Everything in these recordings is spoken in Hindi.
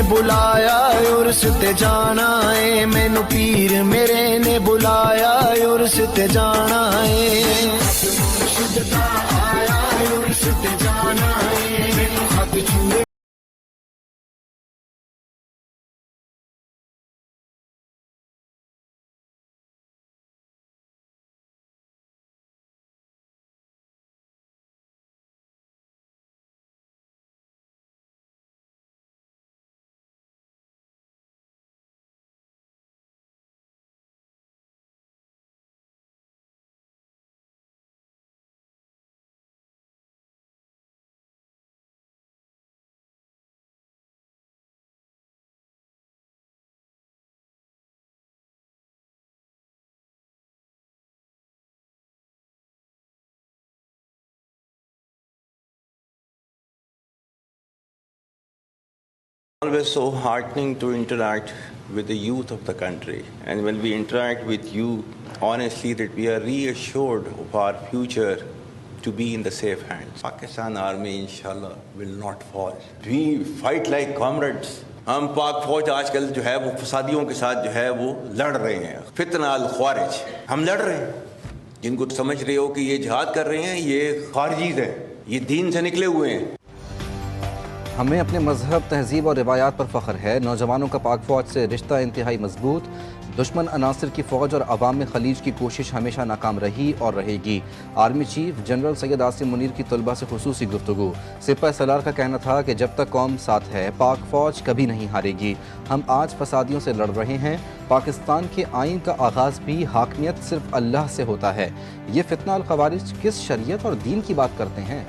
ने बुलाया उर्स ते जाना है, मैनू पीर मेरे ने बुलाया उर्स ते जाना है। मुर्शिद दा आया उर्स ते जाना है, मैनू हक छुए। Always so heartening to interact with the youth of the country, and when we interact with you, honestly, that we are reassured of our future to be in the safe hands. Pakistan Army, inshallah, will not fall. We fight like comrades. हम पाक फौज आजकल जो है वो फसादियों के साथ जो है वो लड़ रहे हैं, फितना अल ख्वारिज हम लड़ रहे हैं। जिनको समझ रहे हो कि ये जिहाद कर रहे हैं, ये खारजीज हैं, ये दीन से निकले हुए हैं। हमें अपने मजहब, तहजीब और रिवायात पर फ़ख्र है। नौजवानों का पाक फ़ौज से रिश्ता इंतहाई मजबूत। दुश्मन अनासर की फ़ौज और अवाम में खलीज की कोशिश हमेशा नाकाम रही और रहेगी। Army chief general Syed Asim Munir की तलबा से खुसूसी गुफ्तगू। सिपह सलार का कहना था कि जब तक कौम साथ है, पाक फ़ौज कभी नहीं हारेगी। हम आज फसादियों से लड़ रहे हैं। पाकिस्तान के आइन का आगाज़ भी हाकमियत सिर्फ अल्लाह से होता है। ये फितना अल ख़वारिज किस शरीयत और दीन की बात करते हैं?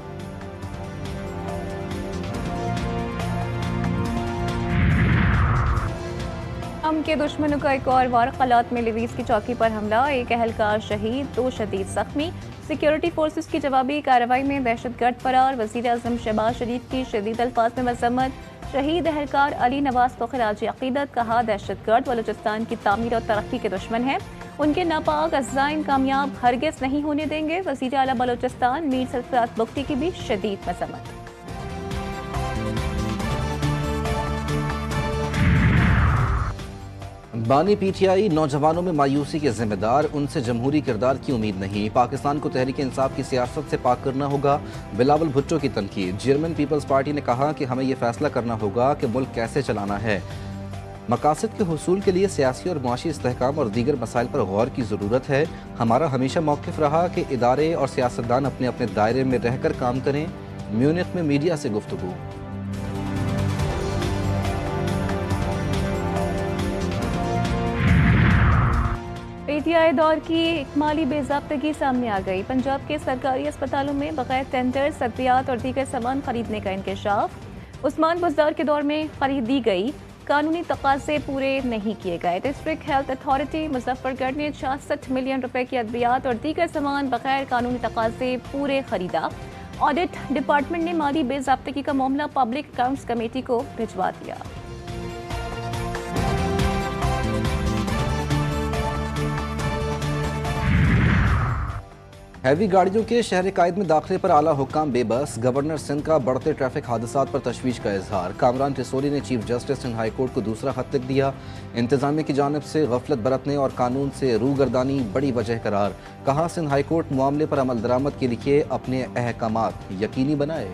हम के दुश्मनों का एक और वार खलात में लिवीज़ की चौकी पर हमला, एक अहलकार शहीद, 2 शदीद जख्मी। सिक्योरिटी फोर्सेस की जवाबी कार्रवाई में दहशतगर्द फरार। वज़ीर आज़म शहबाज शरीफ की शदीद अल्फाज में मज़म्मत। शहीद अहलकार अली नवाज को खिराज अक़ीदत, कहा दहशतगर्द बलूचिस्तान की तामीर और तरक्की के दुश्मन हैं, उनके नापाक अज़ाइम कामयाब हरगिज़ नहीं होने देंगे। वज़ीर आला बलूचिस्तान मीर सरफराज बुख्ती की भी शदीद मज़म्मत। बानी पीटीआई नौजवानों में मायूसी के जिम्मेदार, उनसे जमहूरी किरदार की उम्मीद नहीं। पाकिस्तान को तहरीक इंसाफ की सियासत से पाक करना होगा। बिलावल भुट्टो की तनकीद। चेयरमैन पीपल्स पार्टी ने कहा कि हमें यह फैसला करना होगा कि मुल्क कैसे चलाना है। मकासद के हुसूल के लिए सियासी और मुआशी इस्तेहकाम और दीगर मसाइल पर गौर की ज़रूरत है। हमारा हमेशा मौक़िफ़ रहा कि इदारे और सियासतदान अपने अपने दायरे में रहकर काम करें। म्यूनिख में मीडिया से गुफ्तगू। पीटीआई दौर की इकमाली बेज़ाब्तगी सामने आ गई। पंजाब के सरकारी अस्पतालों में बगैर टेंडर सद्दियात और दीगर सामान खरीदने का इंकशाफ। उस्मान बुज़दार के दौर में खरीदी गई, कानूनी तकाज़े पूरे नहीं किए गए। डिस्ट्रिक्ट हेल्थ अथॉरिटी मुजफ्फरगढ़ ने 66 मिलियन रुपए की अद्वियात और दीगर सामान बगैर कानूनी तकाज़े पूरे खरीदा। ऑडिट डिपार्टमेंट ने माली बेज़ाब्तगी का मामला पब्लिक अकाउंट्स कमेटी को भिजवा दिया। हैवी गाड़ियों के शहर कायद में दाखिले पर आला हुक्काम बेबस। गवर्नर सिंध का बढ़ते ट्रैफिक हादसात पर तशवीश का इजहार। कामरान टिसोरी ने chief justice Sindh high court को दूसरा खत लिख दिया। इंतजामिया की जानिब से गफलत बरतने और कानून से रूगर्दानी बड़ी वजह करार। कहा सिंध हाई कोर्ट मामले पर अमल दरामद के लिए अपने अहकामात यकीनी बनाए।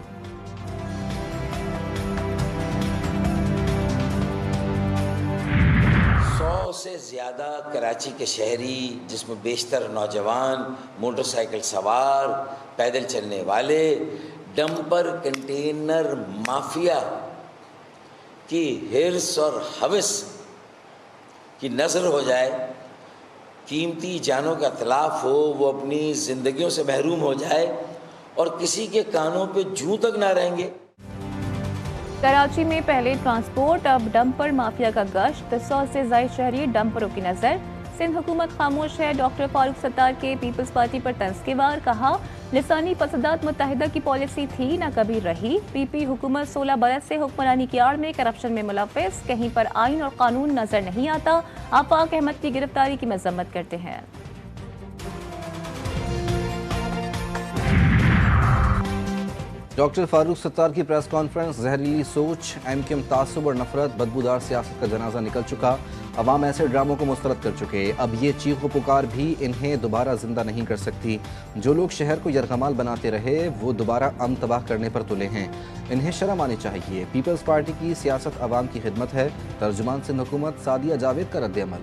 से ज़्यादा कराची के शहरी, जिसमें बेशतर नौजवान, मोटरसाइकिल सवार, पैदल चलने वाले, डंपर कंटेनर माफिया की हिर्स और हवस की नज़र हो जाए, कीमती जानों का तलाफ हो, वो अपनी ज़िंदगियों से महरूम हो जाए और किसी के कानों पे जूं तक ना रहेंगे। कराची में पहले ट्रांसपोर्ट, अब डंपर माफिया का गश्त। 100 से ज़ायद शहरी डंपरों की नज़र। सिंध हुकूमत खामोश है। डॉक्टर फारूक सत्तार के पीपल्स पार्टी पर तंज के वार। कहा लिसानी फसादात मुत्तहिदा की पॉलिसी थी, ना कभी रही। पीपी हुकूमत 16 बरस से हुक्मरानी की आड़ में करप्शन में मुलव्वस, कहीं पर आइन और कानून नजर नहीं आता। आफाक अहमद की गिरफ्तारी की मजम्मत करते हैं। डॉक्टर फारूक सत्तार की प्रेस कॉन्फ्रेंस, जहरीली सोच, एमक्यूएम तासुब और नफरत, बदबूदार सियासत का जनाजा निकल चुका। अवाम ऐसे ड्रामों को मुस्तरद कर चुके। अब ये चीख व पुकार भी इन्हें दोबारा जिंदा नहीं कर सकती। जो लोग शहर को यरगमाल बनाते रहे वो दोबारा अमन तबाह करने पर तुले हैं। इन्हें शर्म आनी चाहिए। पीपल्स पार्टी की सियासत अवाम की खिदमत है। तर्जुमान सिंध हुकूमत सादिया जावेद का रद्द-ए-अमल।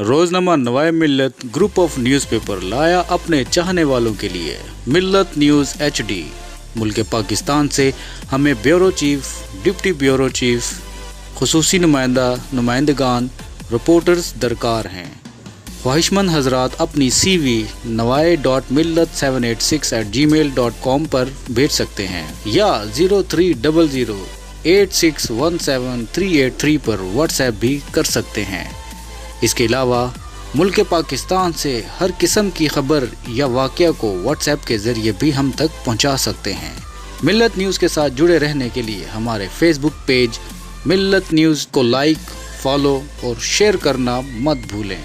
रोजनामा नवाए मिल्लत ग्रुप ऑफ न्यूज़पेपर लाया अपने चाहने वालों के लिए मिल्लत न्यूज़ HD। मुल्क पाकिस्तान से हमें bureau chief, deputy bureau chief, खुसूसी नुमाइंदा, नुमाइंदगान, रिपोर्टर्स दरकार हैं। ख्वाहिशमंद हजरात अपनी CV nawai.millat786@gmail.com पर भेज सकते हैं या 0300861738 पर व्हाट्सएप भी कर सकते हैं। इसके अलावा मुल्क पाकिस्तान से हर किस्म की खबर या वाक़या को व्हाट्सएप के ज़रिए भी हम तक पहुंचा सकते हैं। मिल्लत न्यूज़ के साथ जुड़े रहने के लिए हमारे फेसबुक पेज मिल्लत न्यूज़ को लाइक, फॉलो और शेयर करना मत भूलें।